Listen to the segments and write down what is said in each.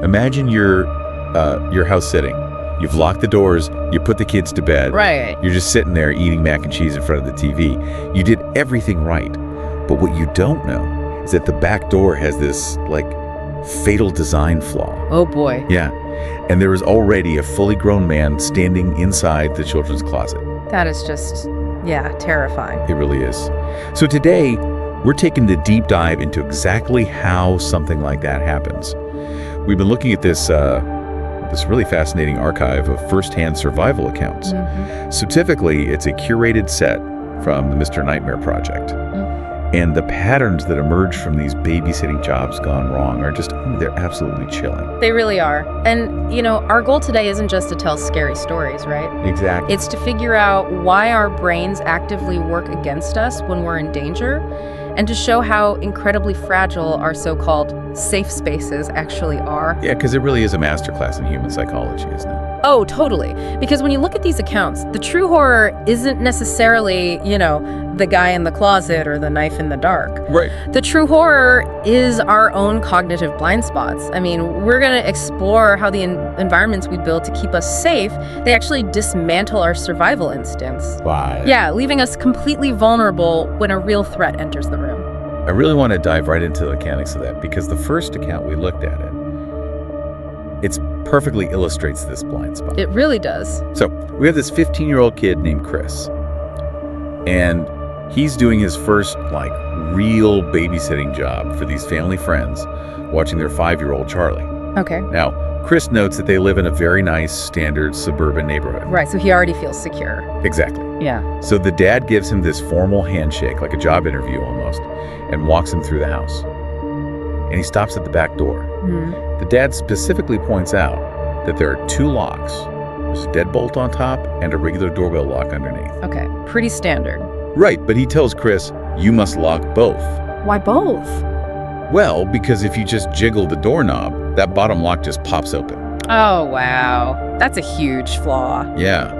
Imagine your house sitting. You've locked the doors, you put the kids to bed. Right. You're just sitting there eating mac and cheese in front of the TV. You did everything right. But what you don't know is that the back door has this, fatal design flaw. Oh, boy. Yeah. And there is already a fully grown man standing inside the children's closet. That is just, terrifying. It really is. So today, we're taking the deep dive into exactly how something like that happens. We've been looking at this really fascinating archive of first-hand survival accounts. Mm-hmm. So typically, it's a curated set from the Mr. Nightmare Project. And the patterns that emerge from these babysitting jobs gone wrong are they're absolutely chilling. They really are. And, our goal today isn't just to tell scary stories, right? Exactly. It's to figure out why our brains actively work against us when we're in danger, and to show how incredibly fragile our so-called safe spaces actually are. Yeah, because it really is a masterclass in human psychology, isn't it? Oh, totally. Because when you look at these accounts, the true horror isn't necessarily, the guy in the closet or the knife in the dark. Right. The true horror is our own cognitive blind spots. I mean, we're going to explore how the environments we build to keep us safe, they actually dismantle our survival instincts. Why? Yeah, leaving us completely vulnerable when a real threat enters the room. I really want to dive right into the mechanics of that, because the first account we looked at it perfectly illustrates this blind spot. It really does. So we have this 15-year-old kid named Chris, and he's doing his first real babysitting job for these family friends, watching their 5-year-old Charlie. Okay. Now, Chris notes that they live in a very nice, standard suburban neighborhood. Right, so he already feels secure. Exactly. Yeah. So the dad gives him this formal handshake, like a job interview almost, and walks him through the house. And he stops at the back door. Mm-hmm. The dad specifically points out that there are 2 locks. There's a deadbolt on top and a regular doorbell lock underneath. Okay, pretty standard. Right, but he tells Chris, you must lock both. Why both? Well, because if you just jiggle the doorknob, that bottom lock just pops open. Oh, wow. That's a huge flaw. Yeah.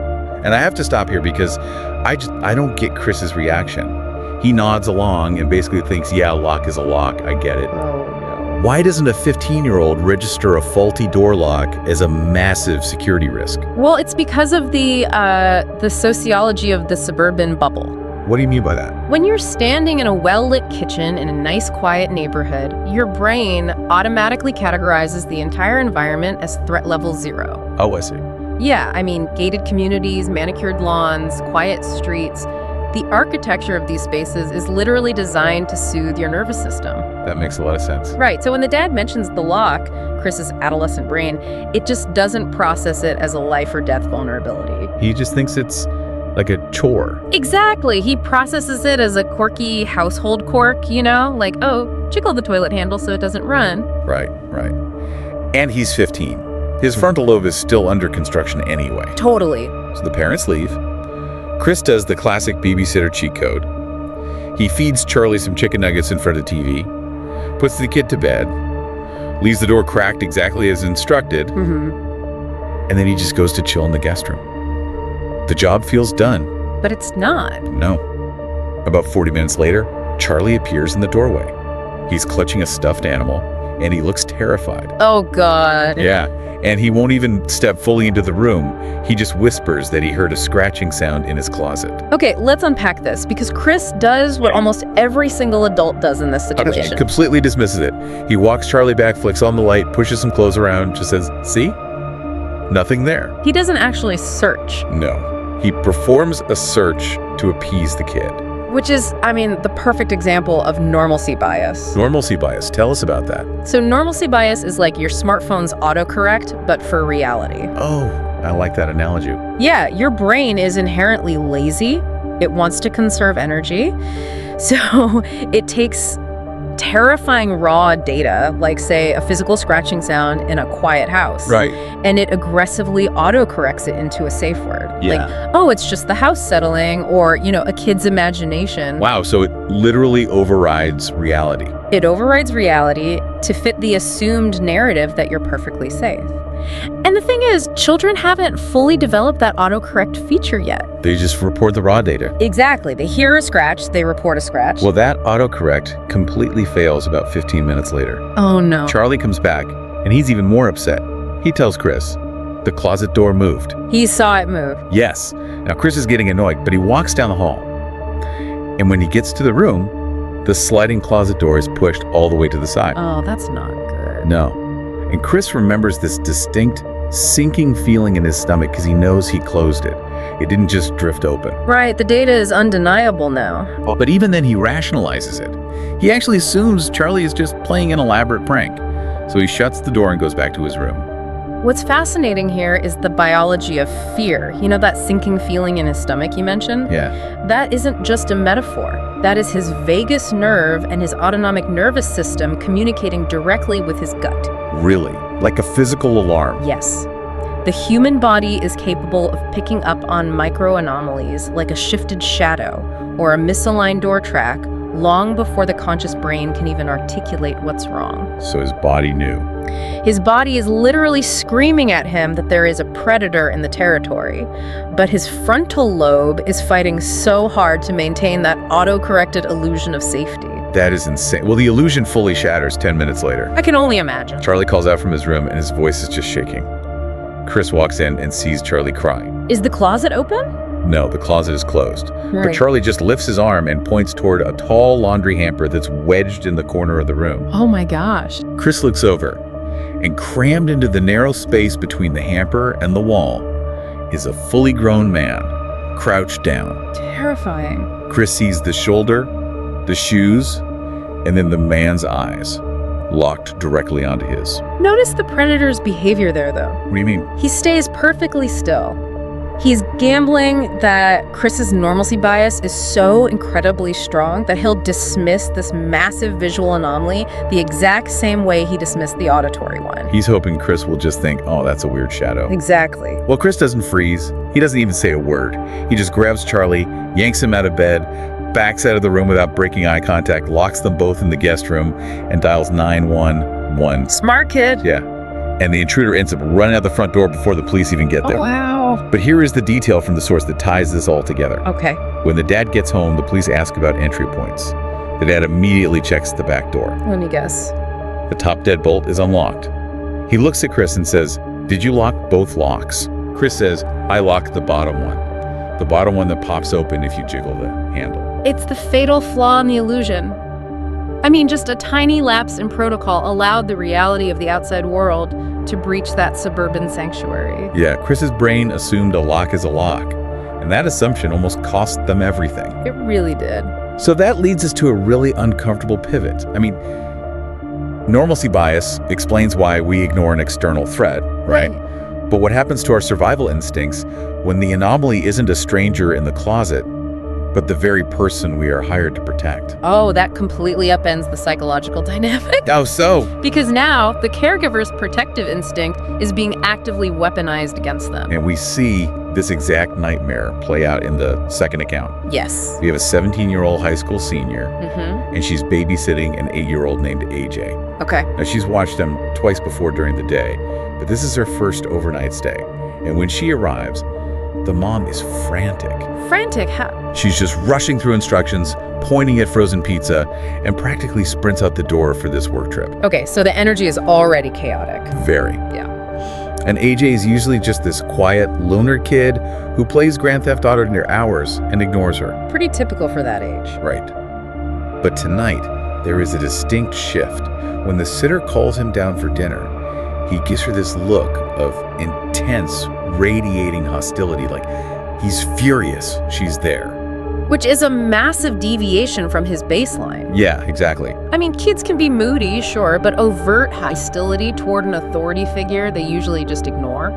And I have to stop here because I don't get Chris's reaction. He nods along and basically thinks, yeah, a lock is a lock. I get it. Oh, no. Why doesn't a 15-year-old register a faulty door lock as a massive security risk? Well, it's because of the sociology of the suburban bubble. What do you mean by that? When you're standing in a well-lit kitchen in a nice, quiet neighborhood, your brain automatically categorizes the entire environment as threat level 0. Oh, I see. Yeah, I mean, gated communities, manicured lawns, quiet streets. The architecture of these spaces is literally designed to soothe your nervous system. That makes a lot of sense. Right, so when the dad mentions the lock, Chris's adolescent brain, it just doesn't process it as a life or death vulnerability. He just thinks it's like a chore. Exactly. He processes it as a quirky household quirk, like, oh, jiggle the toilet handle so it doesn't run. Right. And he's 15. His frontal lobe is still under construction anyway. Totally. So the parents leave. Chris does the classic babysitter cheat code. He feeds Charlie some chicken nuggets in front of the TV, puts the kid to bed, leaves the door cracked exactly as instructed, and then he just goes to chill in the guest room. The job feels done. But it's not. No. About 40 minutes later, Charlie appears in the doorway. He's clutching a stuffed animal, and he looks terrified. Oh, God. Yeah, and he won't even step fully into the room. He just whispers that he heard a scratching sound in his closet. Okay, let's unpack this, because Chris does what almost every single adult does in this situation. Completely dismisses it. He walks Charlie back, flicks on the light, pushes some clothes around, just says, see? Nothing there. He doesn't actually search. No. He performs a search to appease the kid. Which is, the perfect example of normalcy bias. Normalcy bias. Tell us about that. So normalcy bias is like your smartphone's autocorrect, but for reality. Oh, I like that analogy. Yeah, your brain is inherently lazy. It wants to conserve energy. So it takes terrifying raw data, like, say, a physical scratching sound in a quiet house. Right. And it aggressively autocorrects it into a safe word. Yeah. Like, oh, it's just the house settling, or, a kid's imagination. Wow, so it literally overrides reality. It overrides reality to fit the assumed narrative that you're perfectly safe. And the thing is, children haven't fully developed that autocorrect feature yet. They just report the raw data. Exactly. They hear a scratch, they report a scratch. Well, that autocorrect completely fails about 15 minutes later. Oh, no. Charlie comes back, And he's even more upset. He tells Chris, the closet door moved. He saw it move. Yes. Now Chris is getting annoyed, but he walks down the hall. And when he gets to the room, the sliding closet door is pushed all the way to the side. Oh, that's not good. No. And Chris remembers this distinct sinking feeling in his stomach because he knows he closed it. It didn't just drift open. Right, the data is undeniable now. But even then he rationalizes it. He actually assumes Charlie is just playing an elaborate prank. So he shuts the door and goes back to his room. What's fascinating here is the biology of fear. You know that sinking feeling in his stomach you mentioned? Yeah. That isn't just a metaphor. That is his vagus nerve and his autonomic nervous system communicating directly with his gut. Really? Like a physical alarm? Yes. The human body is capable of picking up on micro anomalies like a shifted shadow or a misaligned door track long before the conscious brain can even articulate what's wrong. So his body knew. His body is literally screaming at him that there is a predator in the territory, but his frontal lobe is fighting so hard to maintain that auto-corrected illusion of safety. That is insane. Well, the illusion fully shatters 10 minutes later. I can only imagine. Charlie calls out from his room and his voice is just shaking. Chris walks in and sees Charlie crying. Is the closet open? No, the closet is closed. But Right. Charlie just lifts his arm and points toward a tall laundry hamper that's wedged in the corner of the room. Oh my gosh. Chris looks over, and crammed into the narrow space between the hamper and the wall is a fully grown man, crouched down. Terrifying. Chris sees the shoulder, the shoes, and then the man's eyes, locked directly onto his. Notice the predator's behavior there, though. What do you mean? He stays perfectly still. He's gambling that Chris's normalcy bias is so incredibly strong that he'll dismiss this massive visual anomaly the exact same way he dismissed the auditory one. He's hoping Chris will just think, oh, that's a weird shadow. Exactly. Well, Chris doesn't freeze. He doesn't even say a word. He just grabs Charlie, yanks him out of bed, backs out of the room without breaking eye contact, locks them both in the guest room, and dials 911. Smart kid. Yeah. And the intruder ends up running out the front door before the police even get there. Oh, wow. But here is the detail from the source that ties this all together. Okay. When the dad gets home, the police ask about entry points. The dad immediately checks the back door. Let me guess. The top deadbolt is unlocked. He looks at Chris and says, "Did you lock both locks?" Chris says, "I locked the bottom one. The bottom one that pops open if you jiggle the handle." It's the fatal flaw in the illusion. I mean, just a tiny lapse in protocol allowed the reality of the outside world to breach that suburban sanctuary. Yeah, Chris's brain assumed a lock is a lock, and that assumption almost cost them everything. It really did. So that leads us to a really uncomfortable pivot. I mean, normalcy bias explains why we ignore an external threat, right? But what happens to our survival instincts when the anomaly isn't a stranger in the closet, but the very person we are hired to protect? Oh, that completely upends the psychological dynamic. How so? Because now the caregiver's protective instinct is being actively weaponized against them. And we see this exact nightmare play out in the second account. Yes. We have a 17-year-old high school senior, Mm-hmm. and she's babysitting an 8-year-old named AJ. Okay. Now, she's watched them twice before during the day, but this is her first overnight stay. And when she arrives, the mom is frantic. Frantic? How? She's just rushing through instructions, pointing at frozen pizza, and practically sprints out the door for this work trip. Okay, so the energy is already chaotic. Very. Yeah. And AJ is usually just this quiet, loner kid who plays Grand Theft Auto near hours and ignores her. Pretty typical for that age. Right. But tonight, there is a distinct shift. When the sitter calls him down for dinner, he gives her this look of intense, radiating hostility, like he's furious she's there. Which is a massive deviation from his baseline. Yeah, exactly. I mean, kids can be moody, sure, but overt hostility toward an authority figure they usually just ignore.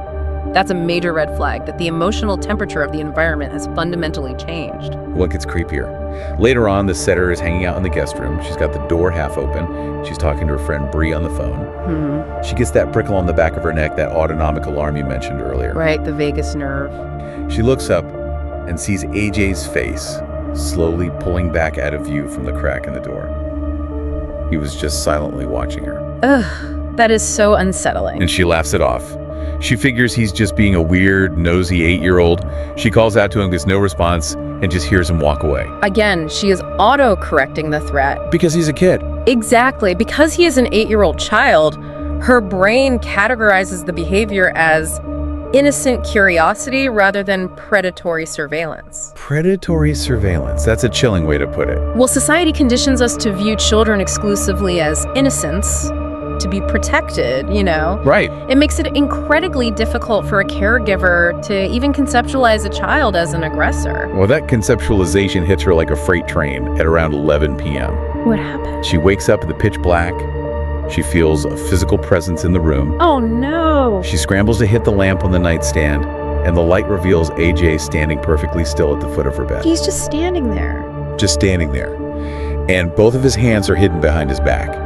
That's a major red flag that the emotional temperature of the environment has fundamentally changed. Well, it gets creepier. Later on, the setter is hanging out in the guest room. She's got the door half open. She's talking to her friend Bree on the phone. Mm-hmm. She gets that prickle on the back of her neck, that autonomic alarm you mentioned earlier. Right, the vagus nerve. She looks up and sees AJ's face slowly pulling back out of view from the crack in the door. He was just silently watching her. Ugh, that is so unsettling. And she laughs it off. She figures he's just being a weird, nosy 8-year-old. She calls out to him, gets no response, and just hears him walk away. Again, she is auto-correcting the threat. Because he's a kid. Exactly. Because he is an 8-year-old child, Her brain categorizes the behavior as innocent curiosity rather than predatory surveillance. Predatory surveillance. That's a chilling way to put it. Well, society conditions us to view children exclusively as innocents, to be protected, Right. It makes it incredibly difficult for a caregiver to even conceptualize a child as an aggressor. Well, that conceptualization hits her like a freight train at around 11 p.m. What happened? She wakes up in the pitch black. She feels a physical presence in the room. Oh, no. She scrambles to hit the lamp on the nightstand, and the light reveals AJ standing perfectly still at the foot of her bed. He's just standing there. Just standing there. And both of his hands are hidden behind his back.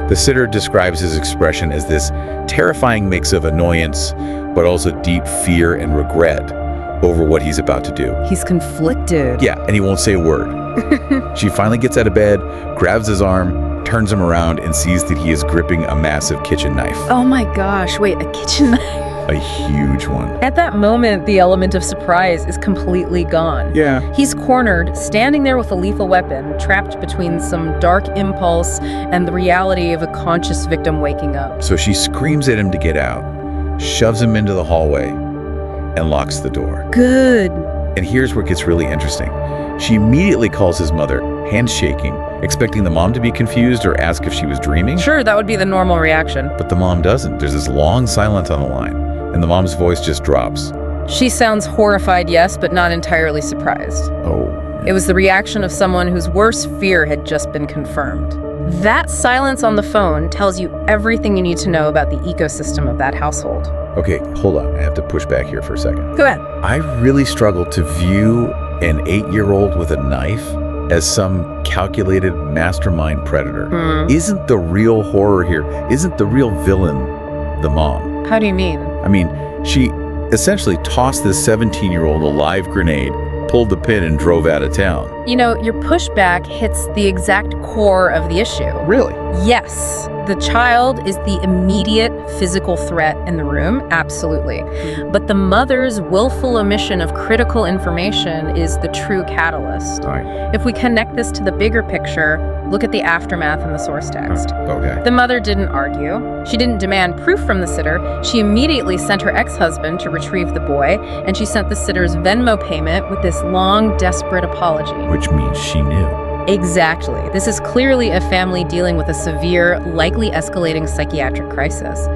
The sitter describes his expression as this terrifying mix of annoyance, but also deep fear and regret over what he's about to do. He's conflicted. Yeah, and he won't say a word. She finally gets out of bed, grabs his arm, turns him around, and sees that he is gripping a massive kitchen knife. Oh my gosh, wait, a kitchen knife? A huge one. At that moment, the element of surprise is completely gone. Yeah. He's cornered, standing there with a lethal weapon, trapped between some dark impulse and the reality of a conscious victim waking up. So she screams at him to get out, shoves him into the hallway, and locks the door. Good. And here's where it gets really interesting. She immediately calls his mother, hands shaking, expecting the mom to be confused or ask if she was dreaming. Sure, that would be the normal reaction. But the mom doesn't. There's this long silence on the line, and the mom's voice just drops. She sounds horrified, yes, but not entirely surprised. Oh. It was the reaction of someone whose worst fear had just been confirmed. That silence on the phone tells you everything you need to know about the ecosystem of that household. Okay, hold on. I have to push back here for a second. Go ahead. I really struggle to view an 8-year-old with a knife as some calculated mastermind predator. Isn't the real horror here, isn't the real villain the mom? How do you mean? I mean, she essentially tossed this 17-year-old a live grenade, pulled the pin, and drove out of town. Your pushback hits the exact core of the issue. Really? Yes, the child is the immediate physical threat in the room, absolutely. But the mother's willful omission of critical information is the true catalyst. All right. If we connect this to the bigger picture, look at the aftermath in the source text. Okay. The mother didn't argue. She didn't demand proof from the sitter. She immediately sent her ex-husband to retrieve the boy, and she sent the sitter's Venmo payment with this long, desperate apology. Which means she knew. Exactly. This is clearly a family dealing with a severe, likely escalating psychiatric crisis.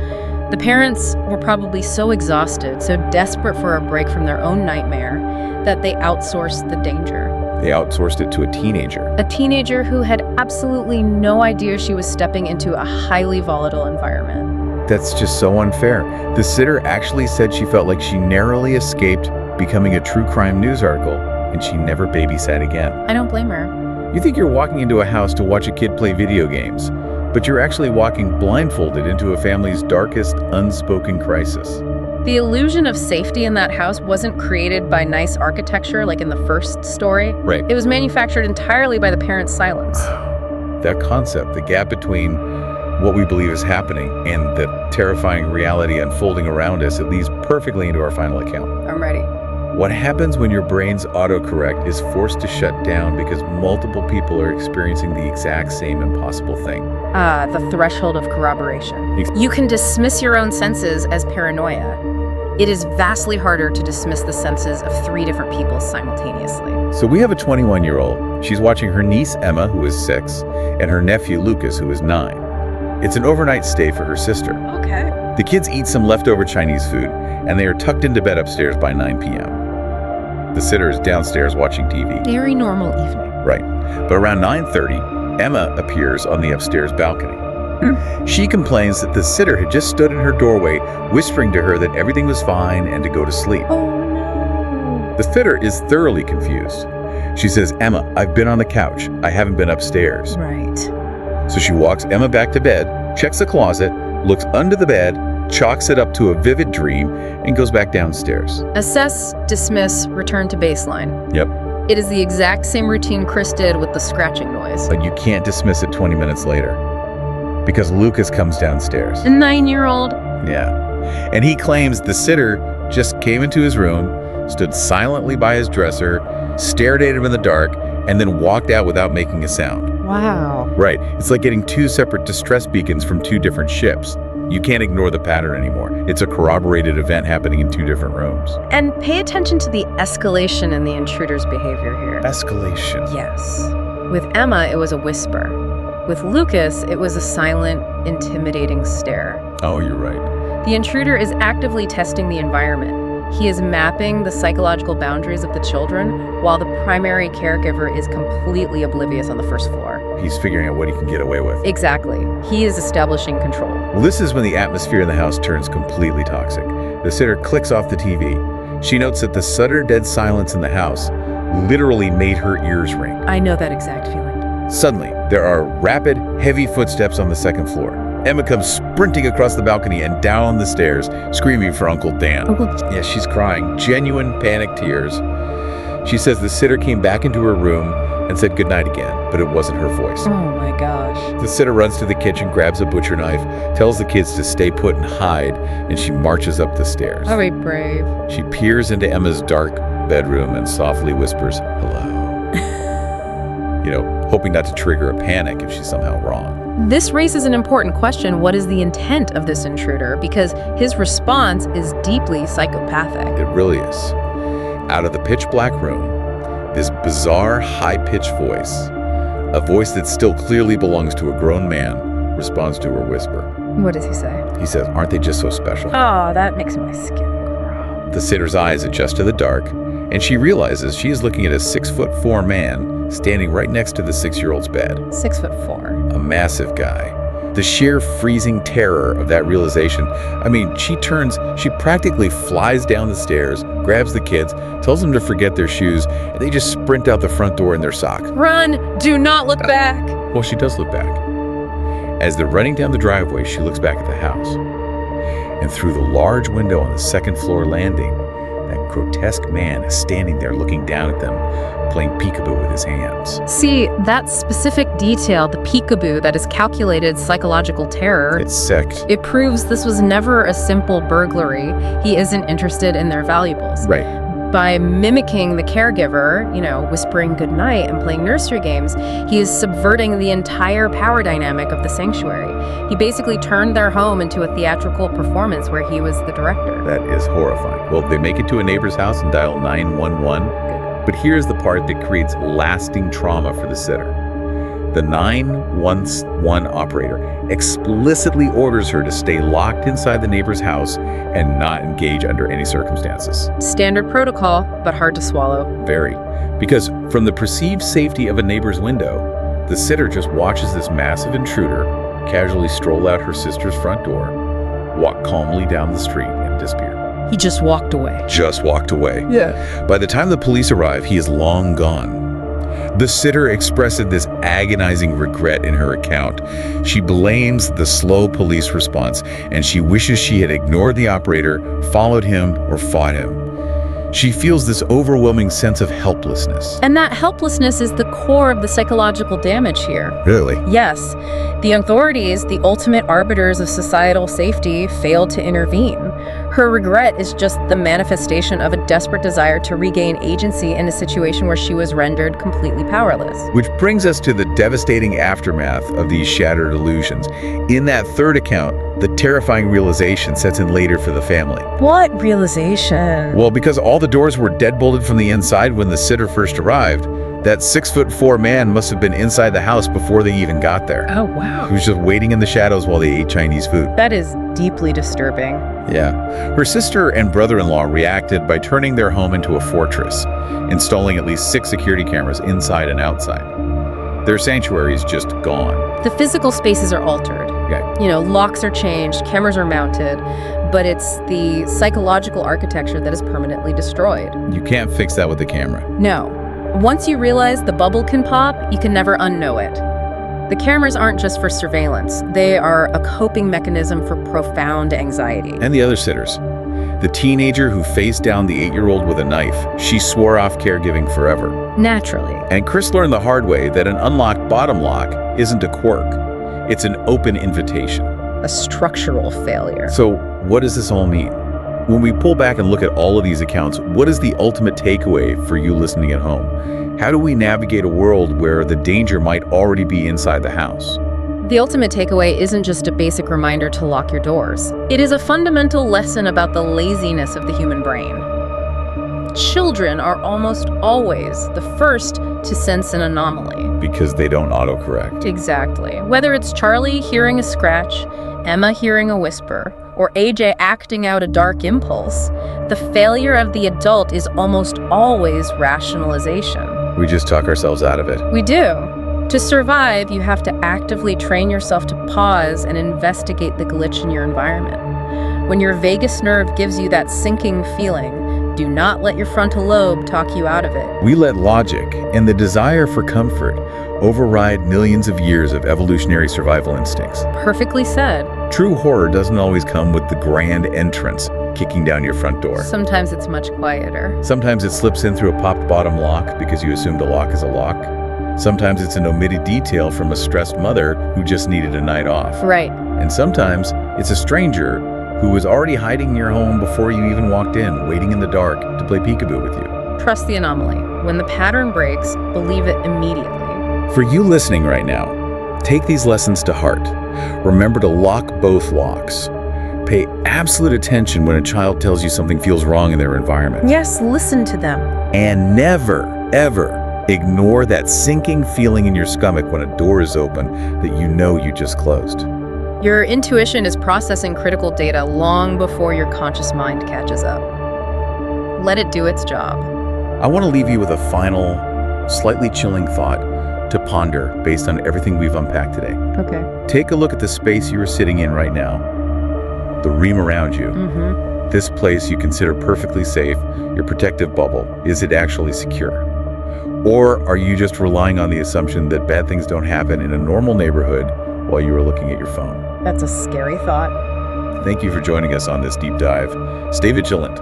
The parents were probably so exhausted, so desperate for a break from their own nightmare, that they outsourced the danger. They outsourced it to a teenager. A teenager who had absolutely no idea she was stepping into a highly volatile environment. That's just so unfair. The sitter actually said she felt like she narrowly escaped becoming a true crime news article, and she never babysat again. I don't blame her. You think you're walking into a house to watch a kid play video games, but you're actually walking blindfolded into a family's darkest unspoken crisis. The illusion of safety in that house wasn't created by nice architecture like in the first story. Right. It was manufactured entirely by the parents' silence. That concept, the gap between what we believe is happening and the terrifying reality unfolding around us, it leads perfectly into our final account. I'm ready. What happens when your brain's autocorrect is forced to shut down because multiple people are experiencing the exact same impossible thing? The threshold of corroboration. You can dismiss your own senses as paranoia. It is vastly harder to dismiss the senses of 3 different people simultaneously. So we have a 21-year-old. She's watching her niece, Emma, who is 6, and her nephew, Lucas, who is 9. It's an overnight stay for her sister. Okay. The kids eat some leftover Chinese food, and they are tucked into bed upstairs by 9 p.m. The sitter is downstairs watching TV. Very normal evening. Right. But around 9:30, Emma appears on the upstairs balcony. She complains that the sitter had just stood in her doorway, whispering to her that everything was fine and to go to sleep. Oh no. The sitter is thoroughly confused. She says, "Emma, I've been on the couch. I haven't been upstairs." Right. So she walks Emma back to bed, checks the closet, looks under the bed, chalks it up to a vivid dream, and goes back downstairs. Assess, dismiss, return to baseline. Yep. It is the exact same routine Chris did with the scratching noise. But you can't dismiss it 20 minutes later, because Lucas comes downstairs. A 9-year-old? Yeah. And he claims the sitter just came into his room, stood silently by his dresser, stared at him in the dark, and then walked out without making a sound. Wow. Right. It's like getting 2 separate distress beacons from 2 different ships. You can't ignore the pattern anymore. It's a corroborated event happening in 2 different rooms. And pay attention to the escalation in the intruder's behavior here. Escalation. Yes. With Emma, it was a whisper. With Lucas, it was a silent, intimidating stare. Oh, you're right. The intruder is actively testing the environment. He is mapping the psychological boundaries of the children, while the primary caregiver is completely oblivious on the first floor. He's figuring out what he can get away with. Exactly. He is establishing control. Well, this is when the atmosphere in the house turns completely toxic. The sitter clicks off the TV. She notes that the sudden dead silence in the house literally made her ears ring. I know that exact feeling. Suddenly, there are rapid, heavy footsteps on the 2nd floor. Emma comes sprinting across the balcony and down the stairs, screaming for Uncle Dan. Yeah, she's crying, genuine panic tears. She says the sitter came back into her room and said goodnight again, but it wasn't her voice. Oh my gosh. The sitter runs to the kitchen, grabs a butcher knife, tells the kids to stay put and hide, and she marches up the stairs. Very brave. She peers into Emma's dark bedroom and softly whispers, hello. Hoping not to trigger a panic if she's somehow wrong. This raises an important question. What is the intent of this intruder? Because his response is deeply psychopathic. It really is. Out of the pitch black room, this bizarre, high-pitched voice, a voice that still clearly belongs to a grown man, responds to her whisper. What does he say? He says, aren't they just so special? Oh, that makes my skin crawl. The sitter's eyes adjust to the dark, and she realizes she is looking at a 6'4" man standing right next to the 6-year-old's bed. 6'4". A massive guy. The sheer freezing terror of that realization. She practically flies down the stairs, grabs the kids, tells them to forget their shoes, and they just sprint out the front door in their socks. Run! Do not look back! Well, she does look back. As they're running down the driveway, she looks back at the house. And through the large window on the 2nd floor landing, that grotesque man is standing there looking down at them, playing peekaboo with his hands. See, that specific detail, the peekaboo, that is calculated psychological terror. It's sick. It proves this was never a simple burglary. He isn't interested in their valuables. Right. By mimicking the caregiver, whispering goodnight and playing nursery games, he is subverting the entire power dynamic of the sanctuary. He basically turned their home into a theatrical performance where he was the director. That is horrifying. Well, they make it to a neighbor's house and dial 911. But here's the part that creates lasting trauma for the sitter. The 911 operator explicitly orders her to stay locked inside the neighbor's house and not engage under any circumstances. Standard protocol, but hard to swallow. Very. Because from the perceived safety of a neighbor's window, the sitter just watches this massive intruder casually stroll out her sister's front door, walk calmly down the street, and disappear. He just walked away. Just walked away. Yeah. By the time the police arrive, he is long gone. The sitter expresses this agonizing regret in her account. She blames the slow police response, and she wishes she had ignored the operator, followed him, or fought him. She feels this overwhelming sense of helplessness. And that helplessness is the core of the psychological damage here. Really? Yes. The authorities, the ultimate arbiters of societal safety, failed to intervene. Her regret is just the manifestation of a desperate desire to regain agency in a situation where she was rendered completely powerless. Which brings us to the devastating aftermath of these shattered illusions. In that third account, the terrifying realization sets in later for the family. What realization? Well, because all the doors were deadbolted from the inside when the sitter first arrived, that 6'4" man must have been inside the house before they even got there. Oh, wow. He was just waiting in the shadows while they ate Chinese food. That is deeply disturbing. Yeah. Her sister and brother-in-law reacted by turning their home into a fortress, installing at least 6 security cameras inside and outside. Their sanctuary is just gone. The physical spaces are altered. Okay. Locks are changed, cameras are mounted, but it's the psychological architecture that is permanently destroyed. You can't fix that with the camera. No. Once you realize the bubble can pop, you can never unknow it. The cameras aren't just for surveillance. They are a coping mechanism for profound anxiety. And the other sitters. The teenager who faced down the 8-year-old with a knife, she swore off caregiving forever. Naturally. And Chris learned the hard way that an unlocked bottom lock isn't a quirk. It's an open invitation. A structural failure. So what does this all mean? When we pull back and look at all of these accounts, what is the ultimate takeaway for you listening at home? How do we navigate a world where the danger might already be inside the house? The ultimate takeaway isn't just a basic reminder to lock your doors. It is a fundamental lesson about the laziness of the human brain. Children are almost always the first to sense an anomaly. Because they don't autocorrect. Exactly. Whether it's Charlie hearing a scratch, Emma hearing a whisper, or AJ acting out a dark impulse, the failure of the adult is almost always rationalization. We just talk ourselves out of it. We do. To survive, you have to actively train yourself to pause and investigate the glitch in your environment. When your vagus nerve gives you that sinking feeling, do not let your frontal lobe talk you out of it. We let logic and the desire for comfort override millions of years of evolutionary survival instincts. Perfectly said. True horror doesn't always come with the grand entrance kicking down your front door. Sometimes it's much quieter. Sometimes it slips in through a popped bottom lock because you assumed a lock is a lock. Sometimes it's an omitted detail from a stressed mother who just needed a night off. Right. And sometimes it's a stranger who was already hiding in your home before you even walked in, waiting in the dark to play peekaboo with you. Trust the anomaly. When the pattern breaks, believe it immediately. For you listening right now, take these lessons to heart. Remember to lock both locks. Pay absolute attention when a child tells you something feels wrong in their environment. Yes, listen to them. And never, ever ignore that sinking feeling in your stomach when a door is open that you know you just closed. Your intuition is processing critical data long before your conscious mind catches up. Let it do its job. I want to leave you with a final, slightly chilling thought to ponder based on everything we've unpacked today. Okay. Take a look at the space you are sitting in right now, the room around you. This place you consider perfectly safe, your protective bubble. Is it actually secure? Or are you just relying on the assumption that bad things don't happen in a normal neighborhood while you are looking at your phone? That's a scary thought. Thank you for joining us on this deep dive. Stay vigilant.